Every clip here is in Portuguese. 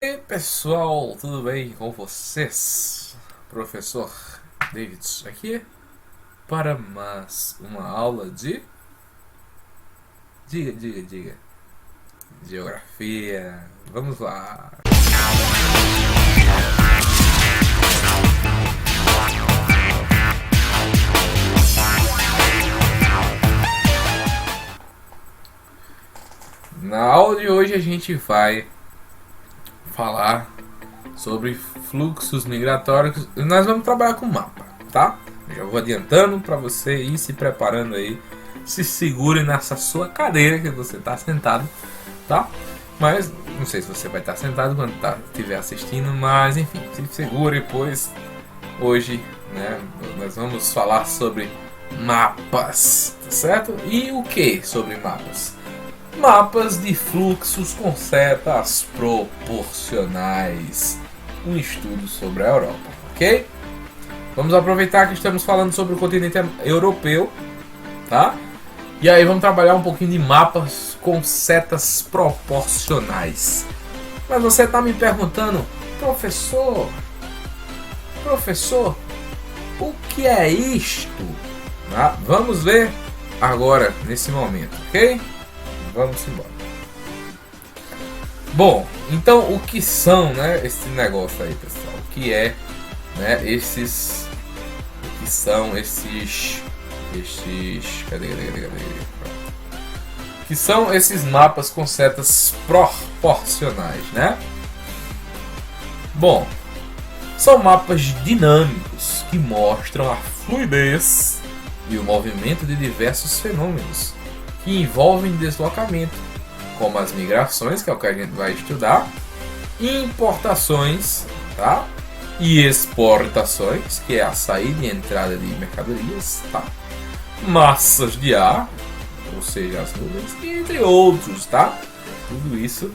E aí, pessoal, tudo bem com vocês? Professor David aqui para mais uma aula de diga geografia. Vamos lá. Na aula de hoje a gente vai falar sobre fluxos migratórios. Nós vamos trabalhar com mapa, tá? Eu já vou adiantando para você ir se preparando aí. Se segure nessa sua cadeira que você está sentado, tá? Mas não sei se você vai estar sentado quando estiver assistindo, mas enfim, se segure, pois hoje, né, nós vamos falar sobre mapas, tá certo? E o que sobre mapas? Mapas de fluxos com setas proporcionais. Um estudo sobre a Europa, ok? Vamos aproveitar que estamos falando sobre o continente europeu, tá? E aí vamos trabalhar um pouquinho de mapas com setas proporcionais. Mas você está me perguntando, professor, o que é isto? Ah, vamos ver agora, nesse momento, ok? Vamos embora. Bom, então o que são, né, esse negócio aí, pessoal? O que é, né, o que são esses cadê? O que são esses mapas com setas proporcionais, né? Bom, são mapas dinâmicos que mostram a fluidez e o movimento de diversos fenômenos que envolvem deslocamento, como as migrações, que é o que a gente vai estudar, importações, tá? E exportações, que é a saída e entrada de mercadorias, tá? Massas de ar, ou seja, as nuvens, entre outros, tá? Tudo isso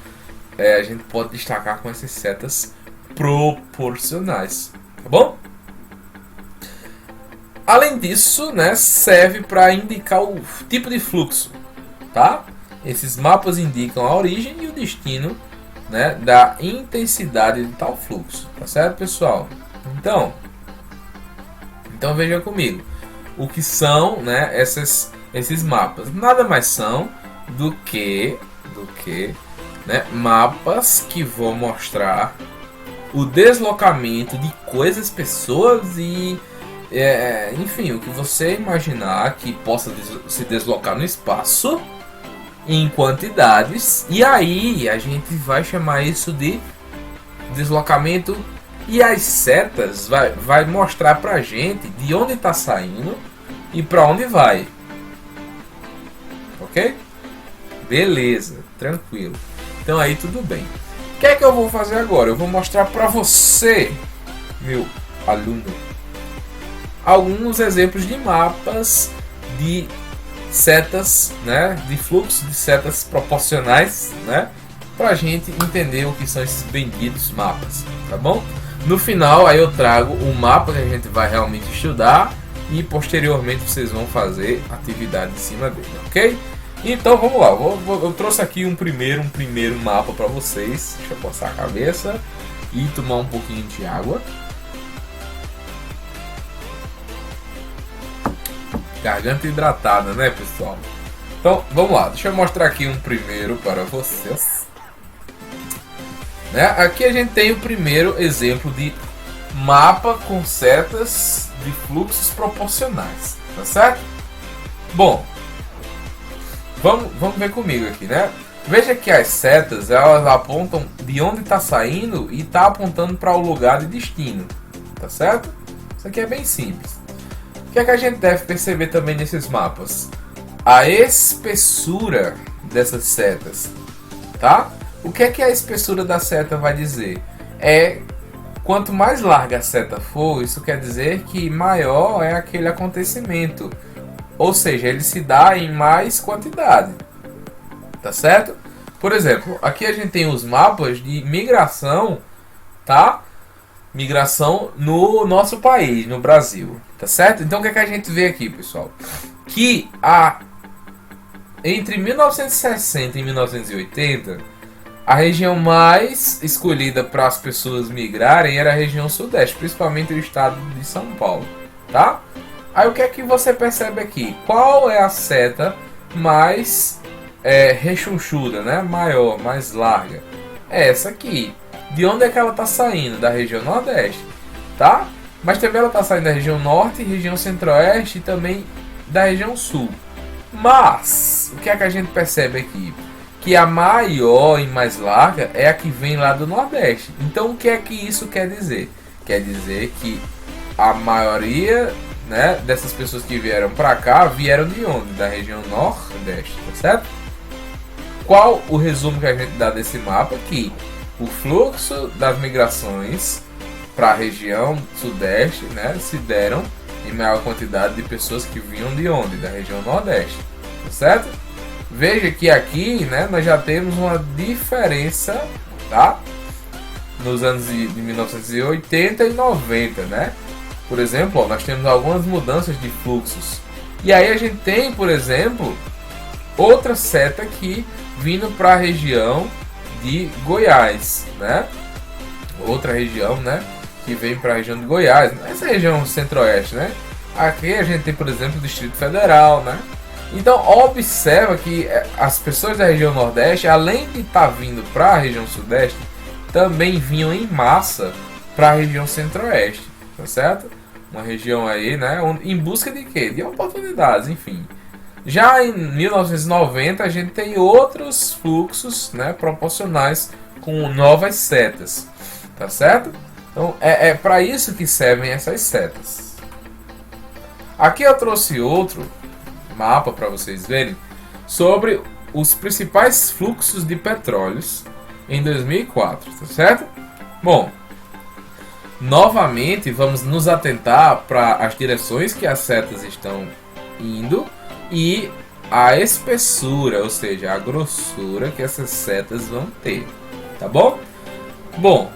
a gente pode destacar com essas setas proporcionais, tá bom? Além disso, né, serve para indicar o tipo de fluxo, tá? Esses mapas indicam a origem e o destino, né, da intensidade de tal fluxo, tá certo, pessoal? Então veja comigo, o que são, né, esses mapas? Nada mais são do que né, mapas que vão mostrar o deslocamento de coisas, pessoas e enfim, o que você imaginar que possa se deslocar no espaço em quantidades, e aí a gente vai chamar isso de deslocamento, e as setas vai mostrar pra gente de onde está saindo e para onde vai, ok? Beleza, tranquilo. Então aí tudo bem. O que é que eu vou fazer agora? Eu vou mostrar para você, meu aluno, alguns exemplos de mapas de setas, né, de fluxo de setas proporcionais, né, para a gente entender o que são esses benditos mapas, tá bom? No final aí eu trago o mapa que a gente vai realmente estudar e posteriormente vocês vão fazer atividade em cima dele, ok? Então vamos lá, eu trouxe aqui um primeiro mapa para vocês. Deixa eu coçar a cabeça e tomar um pouquinho de água. Garganta hidratada, né, pessoal? Então, vamos lá. Deixa eu mostrar aqui um primeiro para vocês. Né? Aqui a gente tem o primeiro exemplo de mapa com setas de fluxos proporcionais, tá certo? Bom, vamos ver comigo aqui, né? Veja que as setas, elas apontam de onde está saindo e está apontando para o lugar de destino, tá certo? Isso aqui é bem simples. O que é que a gente deve perceber também nesses mapas? A espessura dessas setas, tá? O que é que a espessura da seta vai dizer? Quanto mais larga a seta for, isso quer dizer que maior é aquele acontecimento. Ou seja, ele se dá em mais quantidade, tá certo? Por exemplo, aqui a gente tem os mapas de migração, tá? Migração no nosso país, no Brasil, tá certo? Então o que é que a gente vê aqui, pessoal? Que entre 1960 e 1980 A região mais escolhida para as pessoas migrarem era a região sudeste, principalmente o estado de São Paulo, tá? Aí o que é que você percebe aqui? Qual é a seta mais rechonchuda, né? Maior, mais larga? É essa aqui. De onde é que ela está saindo? Da região nordeste, tá? Mas também ela está saindo da região norte, região centro-oeste e também da região sul. Mas o que é que a gente percebe aqui? Que a maior e mais larga é a que vem lá do nordeste. Então o que é que isso quer dizer? Quer dizer que a maioria, né, dessas pessoas que vieram para cá vieram de onde? Da região nordeste, tá certo? Qual o resumo que a gente dá desse mapa? Que o fluxo das migrações para a região sudeste, né, se deram em maior quantidade de pessoas que vinham de onde? Da região nordeste, tá certo? Veja que aqui, né, nós já temos uma diferença, tá? Nos anos de 1980 e 90, né? Por exemplo, ó, nós temos algumas mudanças de fluxos. E aí a gente tem, por exemplo, outra seta aqui vindo para a região de Goiás, né? Outra região, né, que vem para a região de Goiás, essa região centro-oeste, né? Aqui a gente tem, por exemplo, o Distrito Federal, né? Então observa que as pessoas da região nordeste, além de estar vindo para a região sudeste, também vinham em massa para a região centro-oeste, tá certo? Uma região aí, né, em busca de quê? De oportunidades, enfim. Já em 1990 a gente tem outros fluxos, né, proporcionais com novas setas, tá certo? Então é para isso que servem essas setas. Aqui eu trouxe outro mapa para vocês verem sobre os principais fluxos de petróleos em 2004, tá certo? Bom, novamente vamos nos atentar para as direções que as setas estão indo e a espessura, ou seja, a grossura que essas setas vão ter, tá bom? Bom,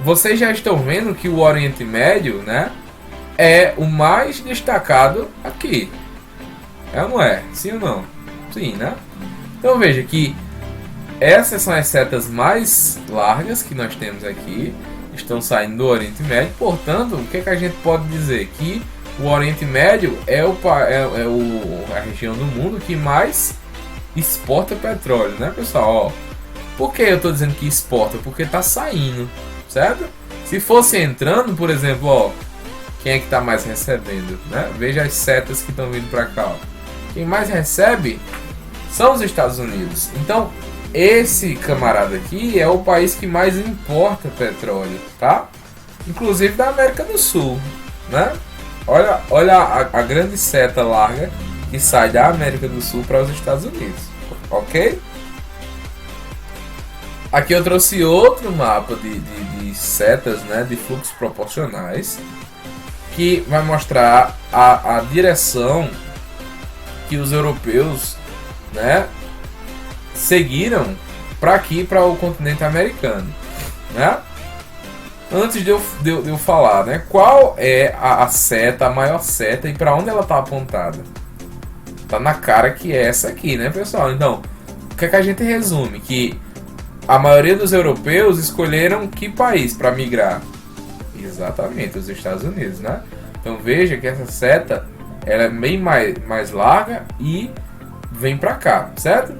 vocês já estão vendo que o Oriente Médio, né, é o mais destacado aqui. É ou não é? Sim ou não? Sim, né? Então veja que essas são as setas mais largas que nós temos aqui. Estão saindo do Oriente Médio. Portanto, o que é que a gente pode dizer? Que o Oriente Médio é a região do mundo que mais exporta petróleo, né, pessoal? Ó, por que eu estou dizendo que exporta? Porque está saindo, certo? Se fosse entrando, por exemplo, ó, quem é que está mais recebendo, né? Veja as setas que estão vindo para cá, ó. Quem mais recebe são os Estados Unidos. Então, esse camarada aqui é o país que mais importa petróleo, tá? Inclusive da América do Sul, né? Olha a grande seta larga que sai da América do Sul para os Estados Unidos, ok? Aqui eu trouxe outro mapa de setas, né, de fluxos proporcionais, que vai mostrar a direção que os europeus, né, seguiram para aqui, para o continente americano, né? Antes de eu falar, né, qual é a seta, a maior seta e para onde ela está apontada? Tá na cara que é essa aqui, né, pessoal? Então, o que é que a gente resume? Que a maioria dos europeus escolheram que país para migrar? Exatamente, os Estados Unidos, né? Então veja que essa seta ela é bem mais larga e vem para cá, certo?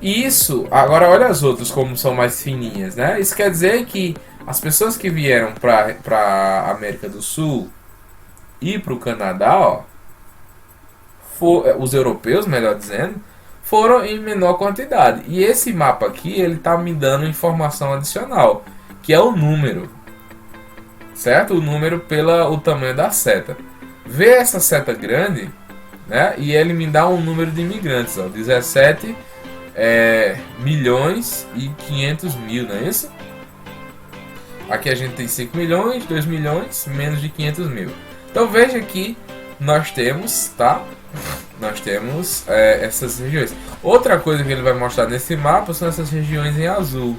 Isso, agora olha as outras como são mais fininhas, né? Isso quer dizer que as pessoas que vieram para América do Sul e para o Canadá, ó, os europeus, melhor dizendo, foram em menor quantidade. E esse mapa aqui, ele tá me dando informação adicional, que é o número, certo? O número pelo tamanho da seta. Vê essa seta grande, né? E ele me dá um número de imigrantes, ó, 17 milhões e 500 mil, não é isso? Aqui a gente tem 5 milhões, 2 milhões, menos de 500 mil. Então veja que nós temos, tá? Nós temos essas regiões. Outra coisa que ele vai mostrar nesse mapa são essas regiões em azul,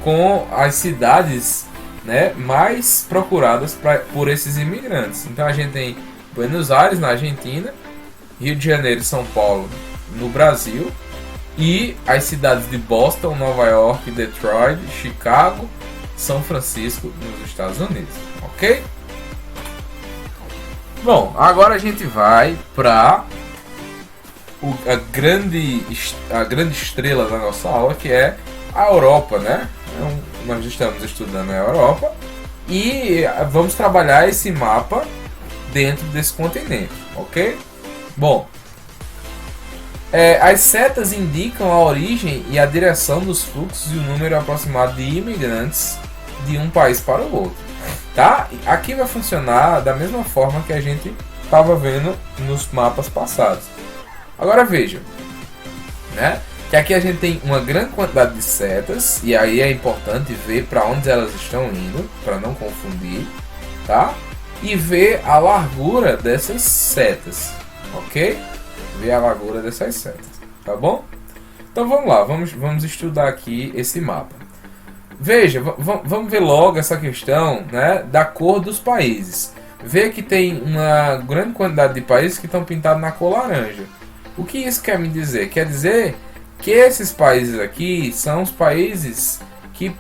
com as cidades, né, mais procuradas por esses imigrantes. Então a gente tem Buenos Aires na Argentina, Rio de Janeiro e São Paulo no Brasil, e as cidades de Boston, Nova York, Detroit, Chicago, São Francisco, nos Estados Unidos, ok? Bom, agora a gente vai para a grande estrela da nossa aula, que é a Europa, né? Nós estamos estudando a Europa e vamos trabalhar esse mapa dentro desse continente, ok? Bom, as setas indicam a origem e a direção dos fluxos e o número aproximado de imigrantes de um país para o outro, tá? Aqui vai funcionar da mesma forma que a gente estava vendo nos mapas passados. Agora vejam, né? Que aqui a gente tem uma grande quantidade de setas e aí é importante ver para onde elas estão indo para não confunir, tá? E ver a largura dessas setas, ok? Ver a largura dessas setas, tá bom? Então vamos lá, vamos estudar aqui esse mapa. Veja, vamos ver logo essa questão, né, da cor dos países. Vê que tem uma grande quantidade de países que estão pintados na cor laranja. O que isso quer me dizer? Quer dizer que esses países aqui são os países que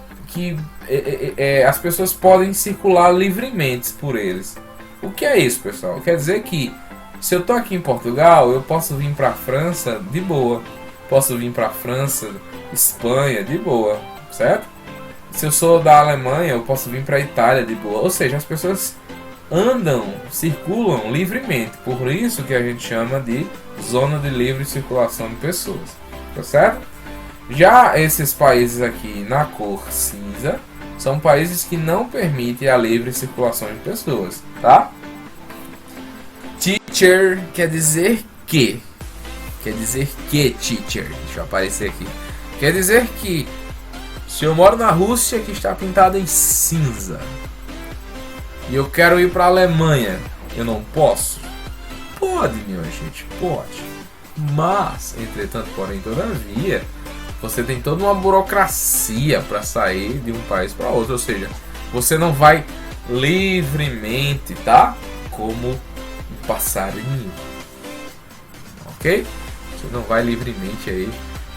as pessoas podem circular livremente por eles. O que é isso, pessoal? Quer dizer que se eu estou aqui em Portugal, eu posso vir para a França de boa. Posso vir para a França, Espanha de boa, certo? Se eu sou da Alemanha, eu posso vir para a Itália de boa. Ou seja, as pessoas circulam livremente. Por isso que a gente chama de zona de livre circulação de pessoas, tá certo? Já esses países aqui na cor cinza são países que não permitem a livre circulação de pessoas, tá? Teacher quer dizer que? Quer dizer que, teacher? Deixa eu aparecer aqui. Quer dizer que se eu moro na Rússia, que está pintada em cinza, e eu quero ir para a Alemanha, eu não posso? Pode, minha gente, pode. Mas, entretanto, porém, todavia, você tem toda uma burocracia para sair de um país para outro. Ou seja, você não vai livremente, tá? Como um passarinho. Ok? Você não vai livremente aí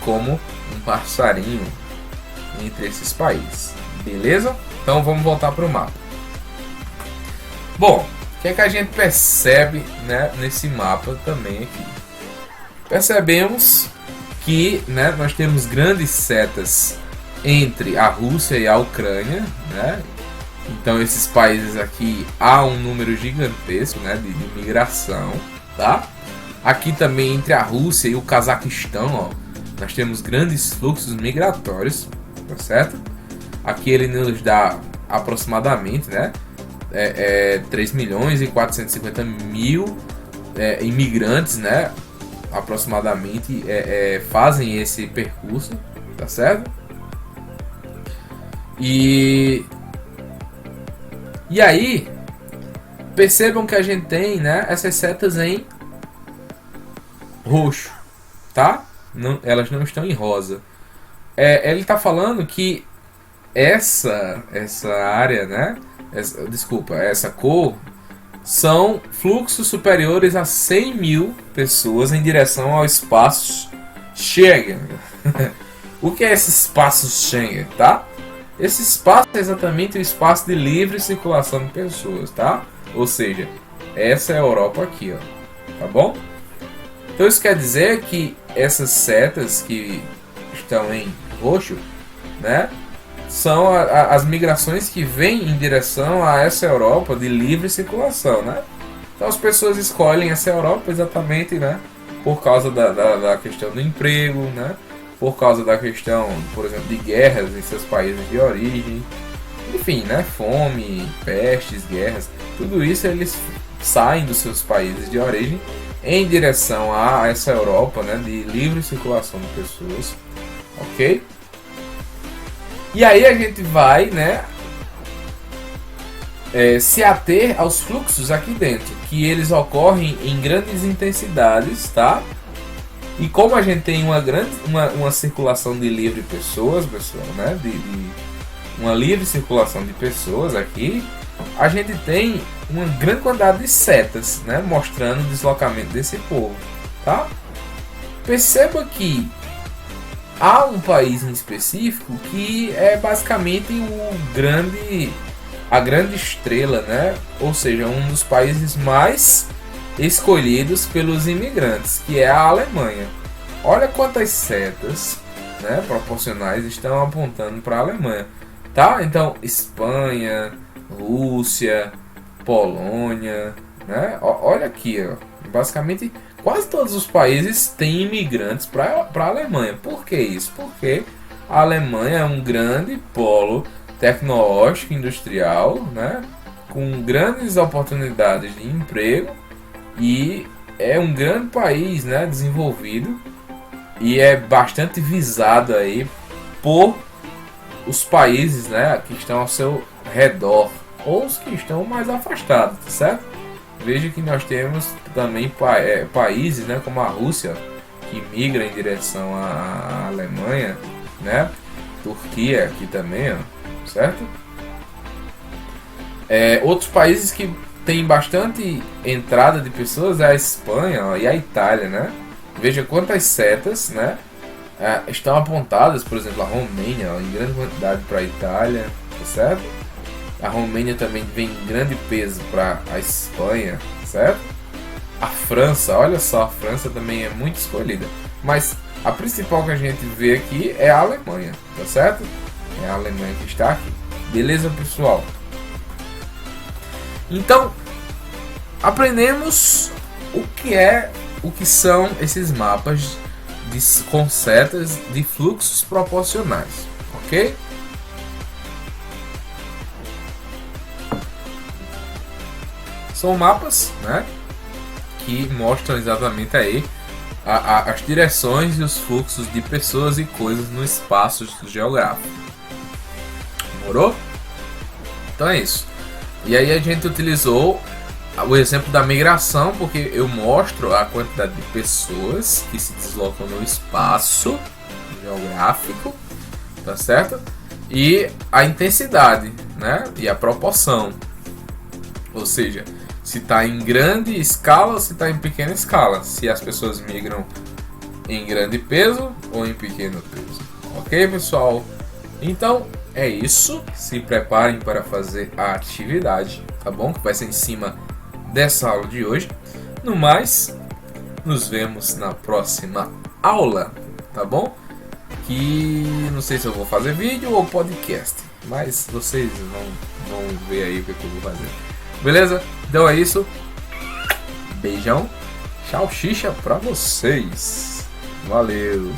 como um passarinho entre esses países. Beleza? Então vamos voltar para o mapa. Bom, o que é que a gente percebe, né, nesse mapa também aqui? Percebemos que, né, nós temos grandes setas entre a Rússia e a Ucrânia, né? Então esses países aqui há um número gigantesco, né, de migração, tá? Aqui também entre a Rússia e o Cazaquistão, ó, nós temos grandes fluxos migratórios, tá certo? Aqui ele nos dá aproximadamente, né, 3 milhões e 450 mil imigrantes, né, aproximadamente fazem esse percurso, tá certo? E aí percebam que a gente tem, né, essas setas em roxo, tá? Não, elas não estão em rosa. Ele está falando que essa área, né, essa cor são fluxos superiores a 100 mil pessoas em direção ao espaço Schengen. O que é esse espaço Schengen, tá? Esse espaço é exatamente o espaço de livre circulação de pessoas, tá? Ou seja, essa é a Europa aqui, ó, tá bom? Então isso quer dizer que essas setas que estão em roxo, né, são as migrações que vêm em direção a essa Europa de livre circulação, né? Então as pessoas escolhem essa Europa exatamente, né, por causa da questão do emprego, né, por causa da questão, por exemplo, de guerras em seus países de origem, enfim, né, fome, pestes, guerras, tudo isso eles saem dos seus países de origem em direção a essa Europa, né, de livre circulação de pessoas, ok? E aí a gente vai, né, se ater aos fluxos aqui dentro, que eles ocorrem em grandes intensidades, tá? E como a gente tem uma circulação de livre pessoas, pessoal, né, de uma livre circulação de pessoas aqui, a gente tem uma grande quantidade de setas, né, mostrando o deslocamento desse povo, tá? Perceba que há um país em específico que é basicamente a grande estrela, né? Ou seja, um dos países mais escolhidos pelos imigrantes, que é a Alemanha. Olha quantas setas, né, proporcionais estão apontando para a Alemanha, tá? Então, Espanha, Rússia, Polônia, né? Olha aqui, ó. Basicamente, quase todos os países têm imigrantes para a Alemanha. Por que isso? Porque a Alemanha é um grande polo tecnológico, industrial, né? Com grandes oportunidades de emprego, e é um grande país, né, desenvolvido, e é bastante visado aí por os países, né, que estão ao seu redor, ou os que estão mais afastados, tá certo? Veja que nós temos também países, né, como a Rússia, que migra em direção à Alemanha, né? Turquia aqui também, ó, certo? Outros países que tem bastante entrada de pessoas é a Espanha, ó, e a Itália, né? Veja quantas setas, né, estão apontadas, por exemplo, a Romênia, ó, em grande quantidade para a Itália, tá certo? A Romênia também vem em grande peso para a Espanha, certo? A França, olha só, a França também é muito escolhida, mas a principal que a gente vê aqui é a Alemanha, tá certo? É a Alemanha que está aqui. Beleza, pessoal? Então, aprendemos o que são esses mapas com setas de fluxos proporcionais, ok? São mapas, né, que mostram exatamente aí as direções e os fluxos de pessoas e coisas no espaço geográfico. Demorou? Então é isso. E aí a gente utilizou o exemplo da migração, porque eu mostro a quantidade de pessoas que se deslocam no espaço geográfico, tá certo? E a intensidade, né? E a proporção. Ou seja, se está em grande escala ou se está em pequena escala. Se as pessoas migram em grande peso ou em pequeno peso. Ok, pessoal? Então, é isso. Se preparem para fazer a atividade, tá bom? Que vai ser em cima dessa aula de hoje. No mais, nos vemos na próxima aula, tá bom? Que não sei se eu vou fazer vídeo ou podcast, mas vocês vão ver aí o que eu vou fazer. Beleza? Então é isso. Beijão. Tchau, xixa pra vocês. Valeu.